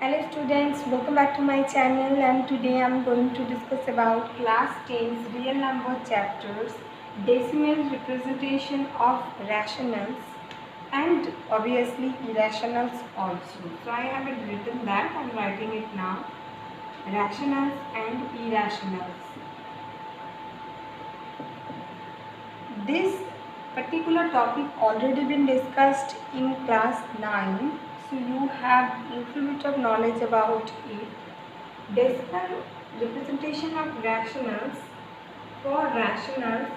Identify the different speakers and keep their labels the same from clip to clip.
Speaker 1: Hello students, welcome back to my channel, and today I am going to discuss about class 10's real number chapters, decimal representation of rationals and obviously irrationals also. So I haven't written that, I am writing it now. Rationals and irrationals. This particular topic already been discussed in class 9, so you have a little bit of knowledge about it. Decimal representation of rationals. For rationals,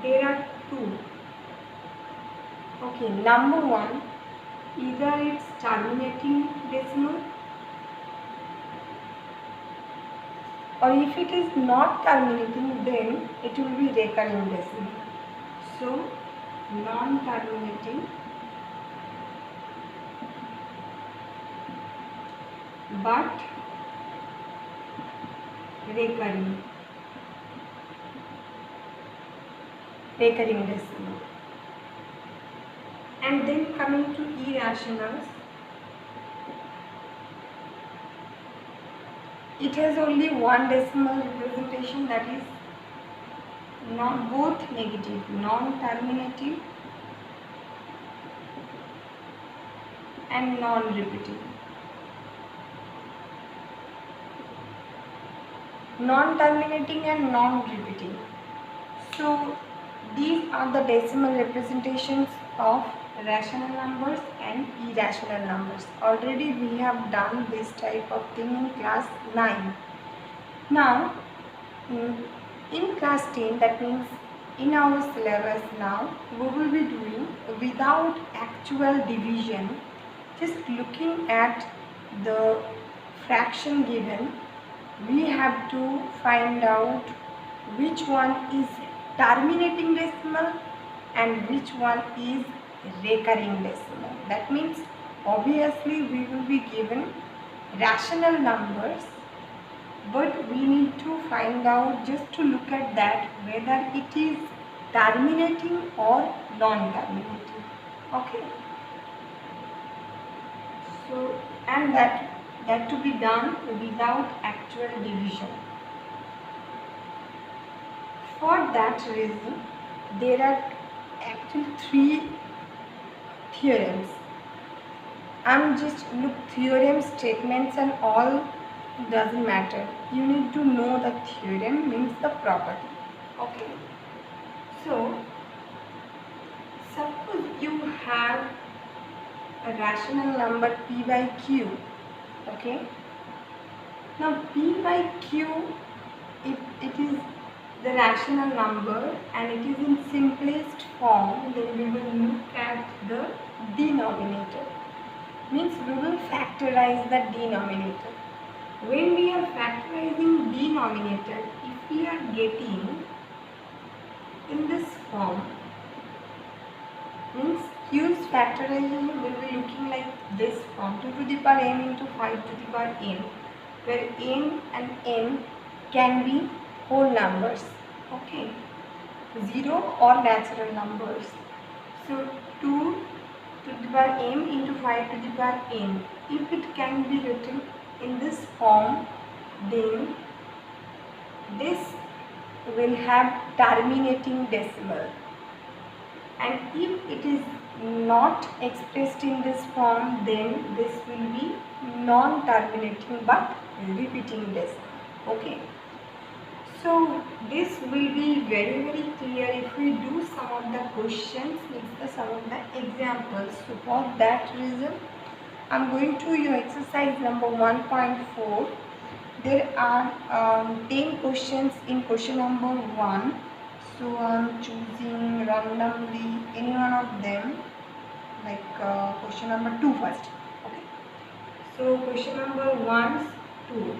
Speaker 1: there are two. Okay, number one, either it's terminating decimal, or if it is not terminating, then it will be recurring decimal. So, non-terminating but recurring decimal. And then coming to irrationals, it has only one decimal representation, that is not both negative, non-terminating and non-repeating. Non-terminating and non-repeating. So these are the decimal representations of rational numbers and irrational numbers. Already we have done this type of thing in class 9. Now in class 10, that means in our syllabus now, we will be doing without actual division, just looking at the fraction given, we have to find out which one is terminating decimal and which one is recurring decimal. That means obviously we will be given rational numbers, but we need to find out, just to look at that, whether it is terminating or non-terminating. Okay. So, and that to be done without actual division. For that reason, there are actually three theorems. I'm just look theorem statements and all doesn't matter. You need to know the theorem means the property. Okay. So suppose you have a rational number p by q. Okay. Now p by q, if it is the rational number and it is in simplest form, then we will look at the denominator. Means we will factorize the denominator. When we are factorizing denominator, if we are getting in this form, means q's factorization will be looking like this form, 2 to the power m into 5 to the power n, where n and n can be whole numbers. Okay, 0 or natural numbers. So 2 to the power m into 5 to the power n, if it can be written in this form, then this will have terminating decimal, and if it is not expressed in this form, then this will be non-terminating but repeating decimal. Okay. So this will be very clear if we do some of the questions, some of the examples. So for that reason, I am going to your exercise number 1.4. There are 10 questions in question number 1. So I am choosing randomly any one of them, like question number 2 first. Okay. So question number 1 is 2,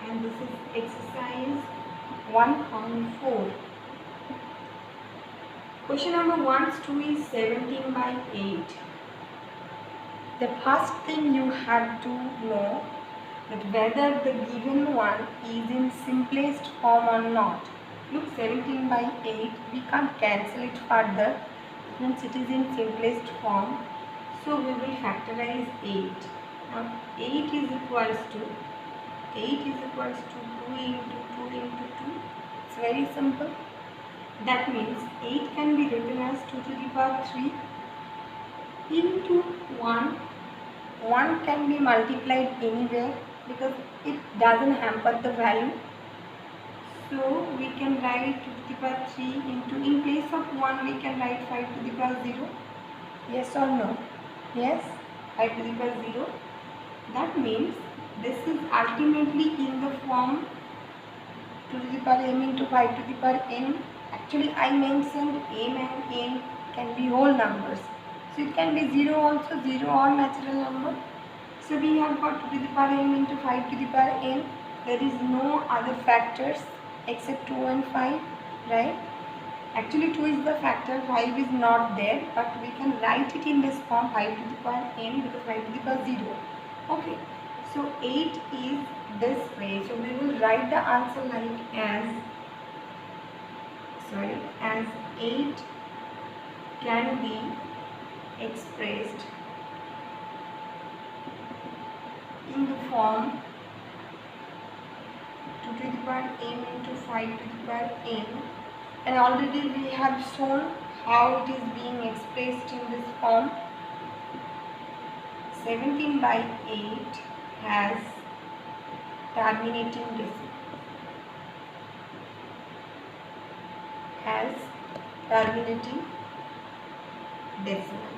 Speaker 1: and this is exercise 1.4. Question number 1 2 is 17 by 8. The first thing you have to know that whether the given one is in simplest form or not. Look, 17 by 8, we can't cancel it further since it is in simplest form. So we will factorize 8. Now 8 is equals to 2 into 2 into 2. It's very simple. That means 8 can be written as 2 to the power 3 into 1. 1 can be multiplied anywhere because it doesn't hamper the value. So we can write 2 to the power 3 into, in place of 1 we can write 5 to the power 0. Yes or no? Yes, 5 to the power 0. That means this is ultimately in the form 2 to the power m into 5 to the power n. Actually I mentioned m and n can be whole numbers. So it can be 0 also, 0 or natural number. So we have got 2 to the power m into 5 to the power n. There is no other factors except 2 and 5, right? Actually 2 is the factor, 5 is not there, but we can write it in this form 5 to the power n because 5 to the power 0. Okay, so 8 is this way. So we will write the answer like as 8 can be expressed in the form 2 to the power m into 5 to the power n, and already we have shown how it is being expressed in this form. 17 by 8 has terminating decimal.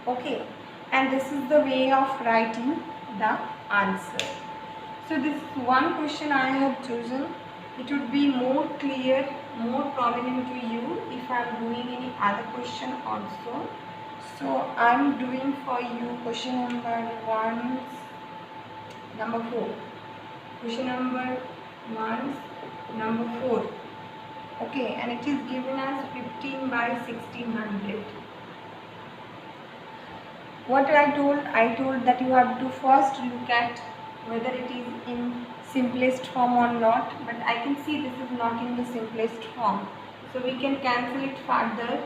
Speaker 1: Okay, and this is the way of writing the answer. So this one question I have chosen. It would be more clear, more prominent to you if I am doing any other question also. So I am doing for you question number 4. Question number 4. Okay, and it is given as 15 by 1600. What I told that you have to first look at whether it is in simplest form or not, but I can see this is not in the simplest form. So we can cancel it further.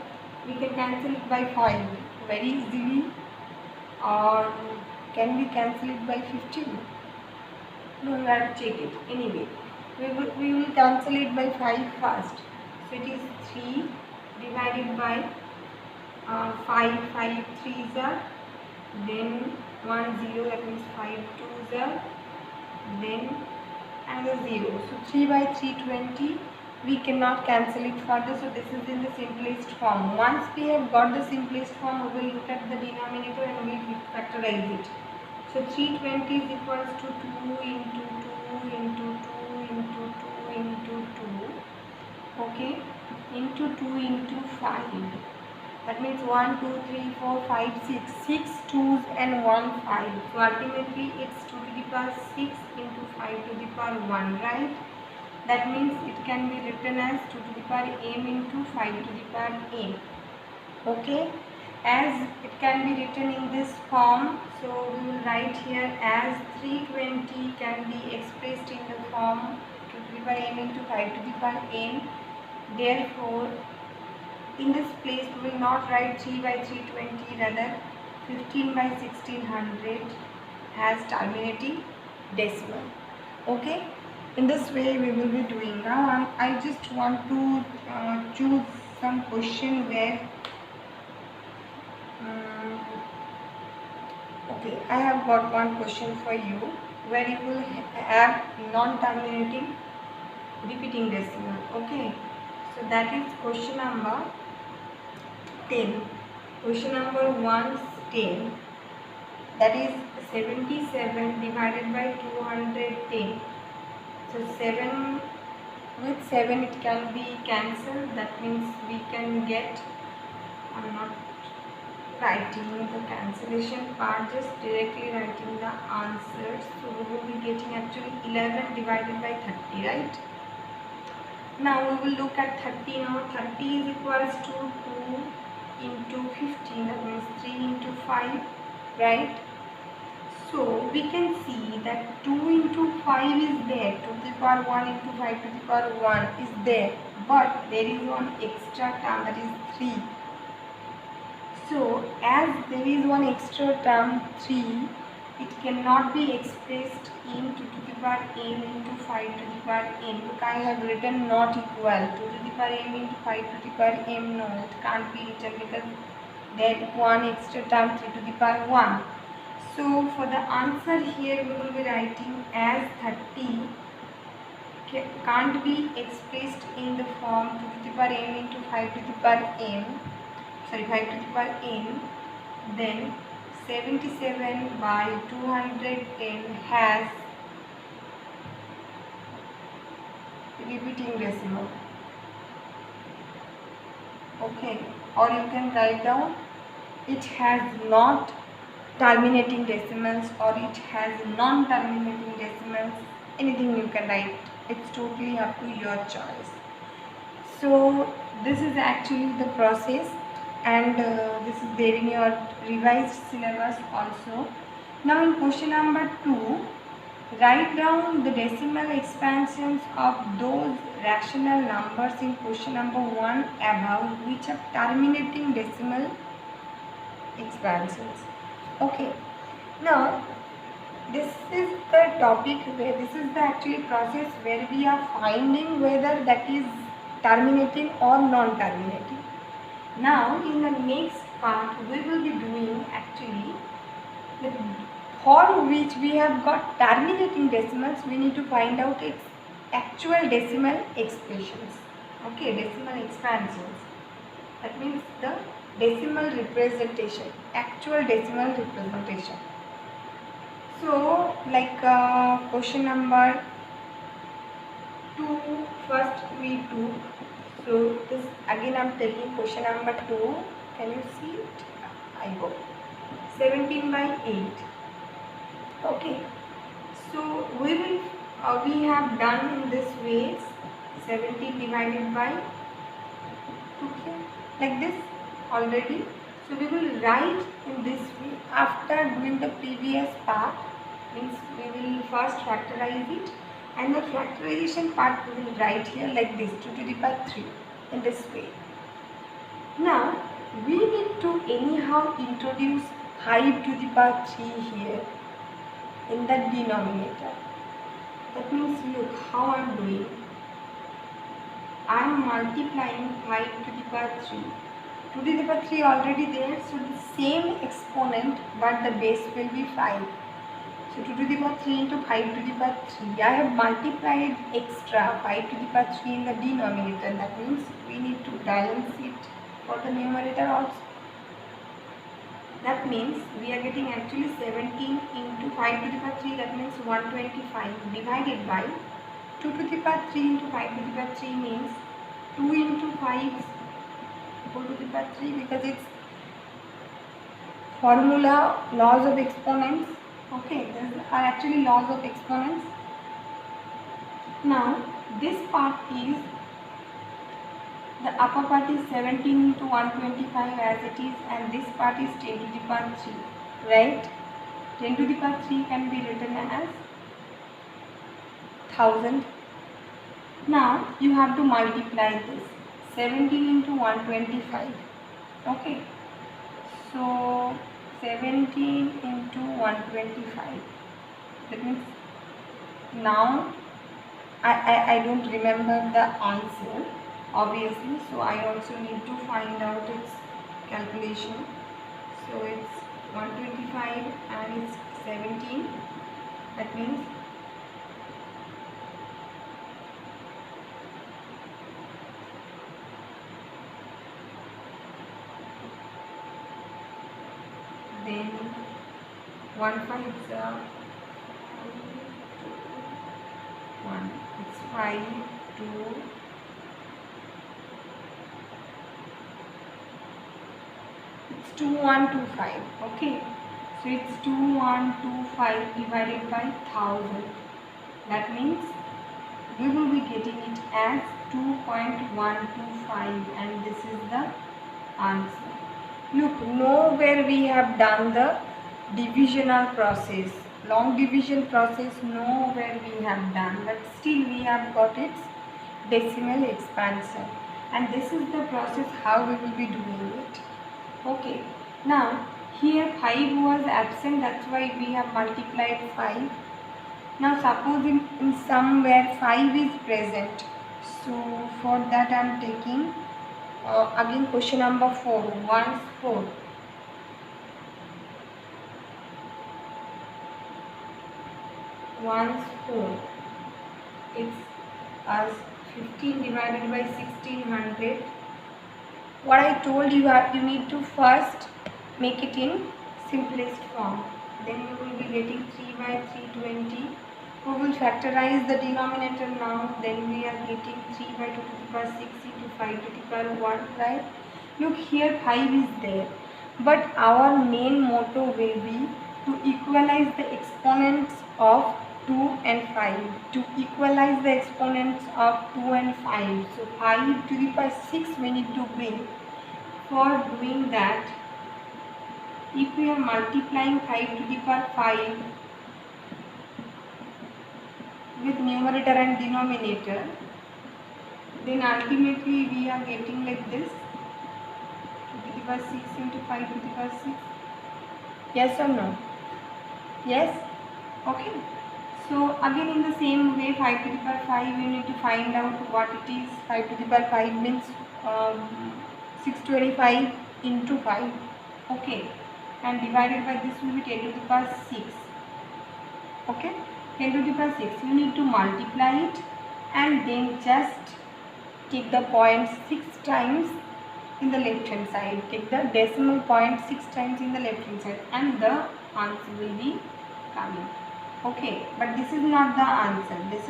Speaker 1: We can cancel it by 5 very easily, or can we cancel it by 15? No, we have to check it. Anyway, we will cancel it by 5 first. So it is 3 divided by 5 3s are, then 1 0, that means 5 2s are, then another 0. So 3 by 3 20. We cannot cancel it further, so this is in the simplest form. Once we have got the simplest form, we will look at the denominator and we will factorize it. So 320 is equals to 2 into 2 into 2 into 2 into 2, okay, into 2 into 5. That means 1 2 3 4 5 6 2's and 1 5. So ultimately it's 2 to the power 6 into 5 to the power 1, right? That means it can be written as 2 to the power m into 5 to the power n. Okay, as it can be written in this form, so we will write here as 320 can be expressed in the form 2 to the power m into 5 to the power n. Therefore, in this place we will not write 3 by 320, rather 15 by 1600 has terminating decimal. Okay, in this way we will be doing. Now I just want to choose some question where okay, I have got one question for you where you will have non-terminating repeating decimal. Okay, so that is question number 10. Question number 1 is 10. That is 77 divided by 210. So 7 with 7 it can be cancelled. That means we can get, I am not writing the cancellation part, just directly writing the answers. So we will be getting actually 11 divided by 30, right? Now we will look at 30 now. 30 is equals to 2 into 15, that means 3 into 5, right? So we can see that 2 into 5 is there, 2 to the power 1 into 5 to the power 1 is there, but there is one extra term, that is 3. So as there is one extra term 3, it cannot be expressed in 2 to the power m into 5 to the power n. Look, I have written not equal. 2 to the power m into 5 to the power m. No, it can't be written because that one extra term 3 to the power 1. So for the answer here we will be writing as 30 can't be expressed in the form 2 to the power m into 5 to the power m, 5 to the power n, then 77 by 210 has repeating decimal. Okay, or you can write down it has not terminating decimals or it has non-terminating decimals. Anything you can write. It's totally up to your choice. So this is actually the process, and this is there in your revised syllabus also. Now in question number 2, write down the decimal expansions of those rational numbers in question number 1 above which are terminating decimal expansions. Okay, now this is the topic where this is the actually process where we are finding whether that is terminating or non-terminating. Now in the next part we will be doing actually the for which we have got terminating decimals, we need to find out its actual decimal expressions. Okay, decimal expansions. That means the decimal representation, actual decimal representation. So like question number 2 first we do. So this again I am taking question number 2. Can you see it? I go 17 by 8. Okay. So we have done in this way 17 divided by 2, like this already. So we will write in this way after doing the previous part, means we will first factorize it, and the factorization part we will write here like this 2 to the power 3 in this way. Now we need to anyhow introduce 5 to the power 3 here in the denominator. That means look how I am doing. I am multiplying 5 to the power 3. 2 to the power 3 already there, so the same exponent but the base will be 5. So 2 to the power 3 into 5 to the power 3. I have multiplied extra 5 to the power 3 in the denominator. That means we need to balance it for the numerator also. That means we are getting actually 17 into 5 to the power 3, that means 125 divided by 2 to the power 3 into 5 to the power 3 means 2 into 5 4 to the power 3, because it's formula laws of exponents. Okay, these are actually laws of exponents. Now this part is, the upper part is 17 into 125 as it is, and this part is 10 to the power 3, right? 10 to the power 3 can be written as 1000. Now you have to multiply this 17 into 125. Okay, so 17 into 125. That means now I don't remember the answer obviously, so I also need to find out its calculation. So it's 125 and it's 17. That means then 1 5 is 1. It's 5 2. It's 2125. Okay, so it's 2125 divided by 1000. That means we will be getting it as 2.125, and this is the answer. Look, nowhere we have done the divisional process, long division process, nowhere we have done, but still we have got its decimal expansion, and this is the process how we will be doing it. Okay, Now here 5 was absent, that's why we have multiplied 5. Now suppose in somewhere 5 is present, so for that I am taking again question number 4, 1's 4. One's 4. It's as 15 divided by 1600. What I told you, you need to first make it in simplest form. Then you will be getting 3 by 320. We will factorize the denominator now. Then we are getting 3 by 2 to the power 6 into 5 to the power 1, right? Look here, 5 is there. But our main motto will be to equalize the exponents of 2 and 5. To equalize the exponents of 2 and 5. So 5 to the power 6 we need to bring. For doing that, if we are multiplying 5 to the power 5 with numerator and denominator, then ultimately we are getting like this, 2 to the power 6 into 5 to the power 6. Yes or no? Yes? Okay. So again in the same way, 5 to the power 5 you need to find out what it is. 5 to the power 5 means 625 into 5. Okay. And divided by this will be 10 to the power 6. Okay. 10 to the power 6. You need to multiply it and then just take the point 6 times in the left hand side. Take the decimal point 6 times in the left hand side and the answer will be coming. Okay, but this is not the answer. This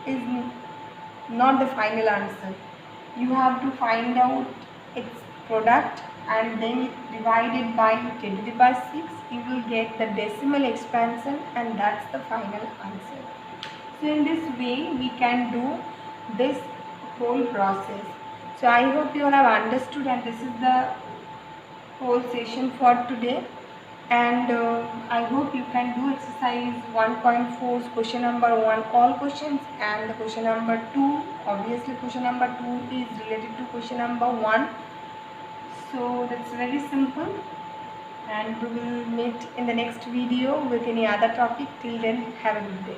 Speaker 1: is not the final answer. You have to find out its product and then it divided by 10 to the power 6. You will get the decimal expansion and that's the final answer. So in this way we can do this whole process. So I hope you all have understood, and this is the whole session for today. And I hope you can do exercise 1.4 question number 1 all questions, and the question number 2, obviously question number 2 is related to question number 1. So that's very simple, and we will meet in the next video with any other topic. Till then, have a good day.